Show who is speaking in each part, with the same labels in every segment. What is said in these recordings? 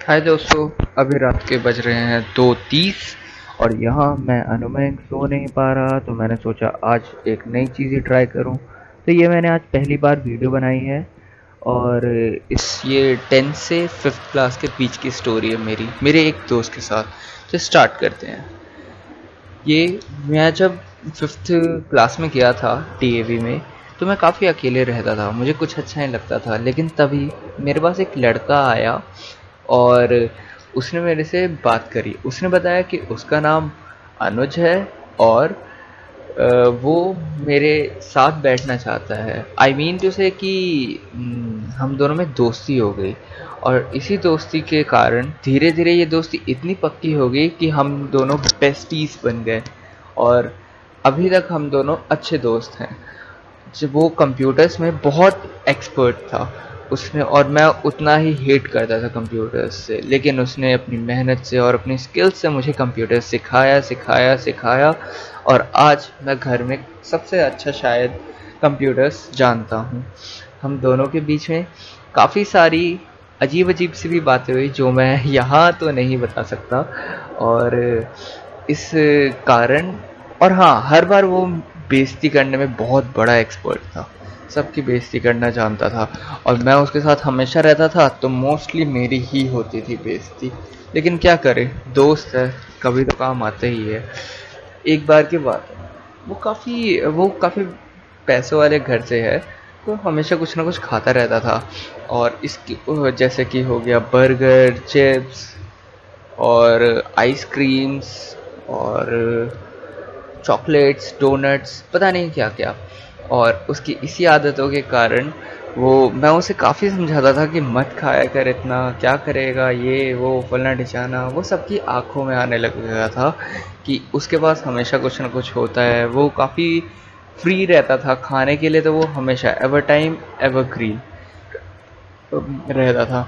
Speaker 1: हाय दोस्तों, अभी रात के बज रहे हैं 2:30 और यहाँ मैं अनुमय सो नहीं पा रहा, तो मैंने सोचा आज एक नई चीज़ ही ट्राई करूँ। तो ये मैंने आज पहली बार वीडियो बनाई है और ये 10 से 5th क्लास के बीच की स्टोरी है मेरे एक दोस्त के साथ। तो स्टार्ट करते हैं। ये मैं जब 5th क्लास में गया था डीएवी में, तो मैं काफ़ी अकेले रहता था, मुझे कुछ अच्छा नहीं लगता था। लेकिन तभी मेरे पास एक लड़का आया और उसने मेरे से बात करी। उसने बताया कि उसका नाम अनुज है और वो मेरे साथ बैठना चाहता है। आई मीन टू से कि हम दोनों में दोस्ती हो गई और इसी दोस्ती के कारण धीरे धीरे ये दोस्ती इतनी पक्की हो गई कि हम दोनों बेस्टीज बन गए और अभी तक हम दोनों अच्छे दोस्त हैं। जब वो कंप्यूटर्स में बहुत एक्सपर्ट था उसने, और मैं उतना ही हेट करता था कंप्यूटर्स से, लेकिन उसने अपनी मेहनत से और अपनी स्किल्स से मुझे कंप्यूटर्स सिखाया सिखाया सिखाया और आज मैं घर में सबसे अच्छा शायद कंप्यूटर्स जानता हूँ। हम दोनों के बीच में काफ़ी सारी अजीब अजीब सी भी बातें हुई जो मैं यहाँ तो नहीं बता सकता। और इस कारण, और हाँ, हर बार वो बेइज्जती करने में बहुत बड़ा एक्सपर्ट था, सबकी बेइज्जती करना जानता था और मैं उसके साथ हमेशा रहता था, तो मोस्टली मेरी ही होती थी बेइज्जती। लेकिन क्या करे, दोस्त है, कभी तो काम आते ही है। एक बार की बात है, वो काफ़ी पैसों वाले घर से है, तो हमेशा कुछ ना कुछ खाता रहता था। और इसकी जैसे कि हो गया बर्गर, चिप्स और आइसक्रीम्स और चॉकलेट्स, डोनट्स, पता नहीं क्या क्या। और उसकी इसी आदतों के कारण मैं उसे काफ़ी समझाता था कि मत खाया कर इतना, क्या करेगा ये वो फलना ढिचाना। वो सबकी आंखों में आने लग गया था कि उसके पास हमेशा कुछ ना कुछ होता है। वो काफ़ी फ्री रहता था खाने के लिए, तो वो हमेशा एवर टाइम एवरग्रीन रहता था।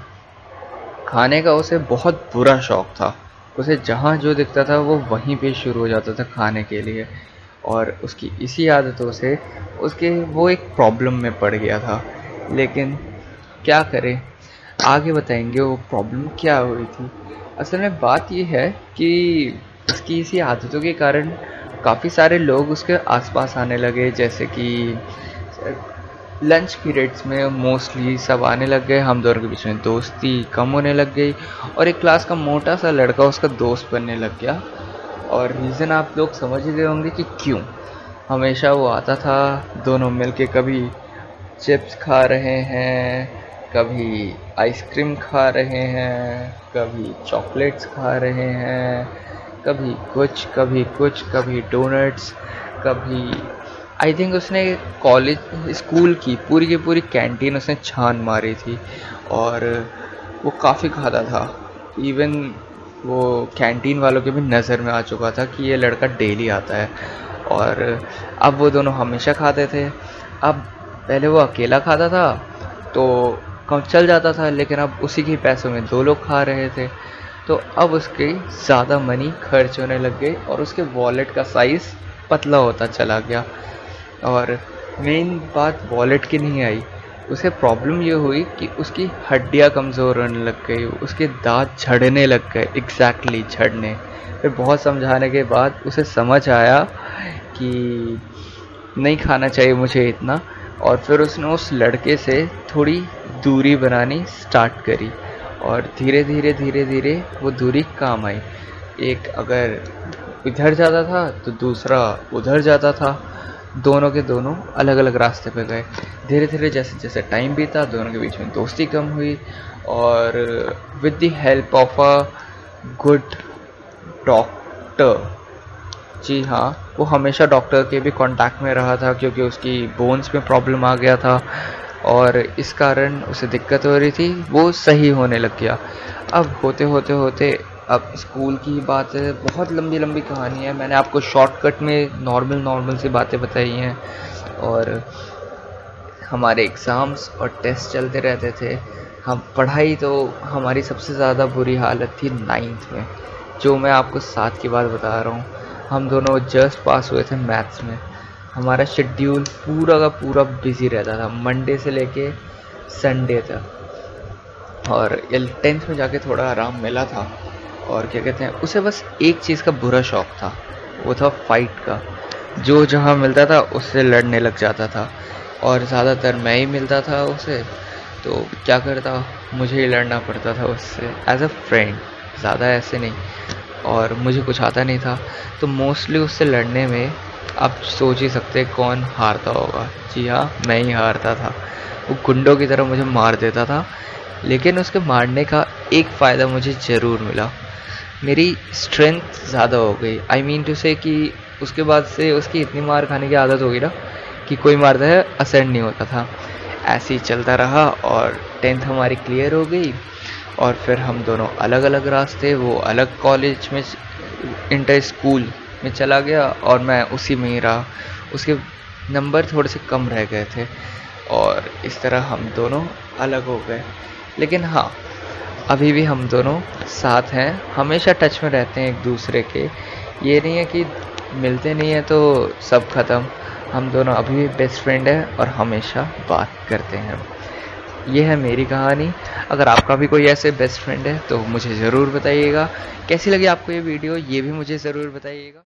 Speaker 1: खाने का उसे बहुत बुरा शौक था। उसे जहाँ जो दिखता था वो वहीं पे शुरू हो जाता था खाने के लिए। और उसकी इसी आदतों से उसके वो एक प्रॉब्लम में पड़ गया था। लेकिन क्या करें, आगे बताएंगे वो प्रॉब्लम क्या हुई थी। असल में बात ये है कि उसकी इसी आदतों के कारण काफ़ी सारे लोग उसके आसपास आने लगे, जैसे कि लंच पीरियड्स में मोस्टली सब आने लग गए। हम दोनों के बीच में दोस्ती कम होने लग गई और एक क्लास का मोटा सा लड़का उसका दोस्त बनने लग गया। और रीज़न आप लोग समझ ही गए होंगे कि क्यों। हमेशा वो आता था, दोनों मिलके कभी चिप्स खा रहे हैं, कभी आइसक्रीम खा रहे हैं, कभी चॉकलेट्स खा रहे हैं, कभी कुछ, कभी डोनट्स, कभी आई थिंक उसने कॉलेज स्कूल की पूरी कैंटीन उसने छान मारी थी। और वो काफ़ी खाता था। इवन वो कैंटीन वालों के भी नज़र में आ चुका था कि ये लड़का डेली आता है। और अब वो दोनों हमेशा खाते थे। अब पहले वो अकेला खाता था तो कम चल जाता था, लेकिन अब उसी के पैसों में दो लोग खा रहे थे, तो अब उसके ज़्यादा मनी खर्च होने लग गई और उसके वॉलेट का साइज़ पतला होता चला गया। और मेन बात वॉलेट की नहीं आई, उसे प्रॉब्लम ये हुई कि उसकी हड्डियाँ कमज़ोर होने लग गई, उसके दांत झड़ने लग गए, एग्जैक्टली झड़ने। फिर बहुत समझाने के बाद उसे समझ आया कि नहीं खाना चाहिए मुझे इतना, और फिर उसने उस लड़के से थोड़ी दूरी बनानी स्टार्ट करी और धीरे धीरे वो दूरी काम आई। एक अगर इधर जाता था तो दूसरा उधर जाता था, दोनों के दोनों अलग अलग रास्ते पे गए। धीरे धीरे जैसे जैसे टाइम बीता, दोनों के बीच में दोस्ती कम हुई और with the help of a good doctor, जी हाँ, वो हमेशा डॉक्टर के भी कांटेक्ट में रहा था क्योंकि उसकी बोन्स में प्रॉब्लम आ गया था और इस कारण उसे दिक्कत हो रही थी। वो सही होने लग गया। अब होते होते होते अब स्कूल की बात है, बहुत लंबी लंबी कहानी है, मैंने आपको शॉर्टकट में नॉर्मल नॉर्मल सी बातें बताई हैं। और हमारे एग्ज़ाम्स और टेस्ट चलते रहते थे। हम पढ़ाई तो हमारी सबसे ज़्यादा बुरी हालत थी 9th में, जो मैं आपको साथ की बात बता रहा हूँ। हम दोनों जस्ट पास हुए थे मैथ्स में। हमारा शेड्यूल पूरा का पूरा बिजी रहता था, मंडे से लेके संडे तक। और 10th में जाके थोड़ा आराम मिला था। और क्या कहते हैं, उसे बस एक चीज़ का बुरा शौक था, वो था फाइट का। जो जहाँ मिलता था उससे लड़ने लग जाता था, और ज़्यादातर मैं ही मिलता था उसे, तो क्या करता, मुझे ही लड़ना पड़ता था उससे एज अ फ्रेंड, ज़्यादा ऐसे नहीं। और मुझे कुछ आता नहीं था, तो मोस्टली उससे लड़ने में आप सोच ही सकते हैं कौन हारता होगा। जी हाँ, मैं ही हारता था। वो गुंडों की तरह मुझे मार देता था। लेकिन उसके मारने का एक फ़ायदा मुझे ज़रूर मिला, मेरी स्ट्रेंथ ज़्यादा हो गई। आई मीन टू से कि उसके बाद से उसकी इतनी मार खाने की आदत हो गई ना कि कोई मारता है असेंड नहीं होता था। ऐसे ही चलता रहा और 10th हमारी क्लियर हो गई। और फिर हम दोनों अलग अलग रास्ते, वो अलग कॉलेज में इंटर स्कूल में चला गया और मैं उसी में ही रहा। उसके नंबर थोड़े से कम रह गए थे और इस तरह हम दोनों अलग हो गए। लेकिन हाँ, अभी भी हम दोनों साथ हैं, हमेशा टच में रहते हैं एक दूसरे के। ये नहीं है कि मिलते नहीं हैं तो सब ख़त्म। हम दोनों अभी भी बेस्ट फ्रेंड हैं और हमेशा बात करते हैं। ये है मेरी कहानी। अगर आपका भी कोई ऐसे बेस्ट फ्रेंड है तो मुझे ज़रूर बताइएगा। कैसी लगी आपको ये वीडियो, ये भी मुझे ज़रूर बताइएगा।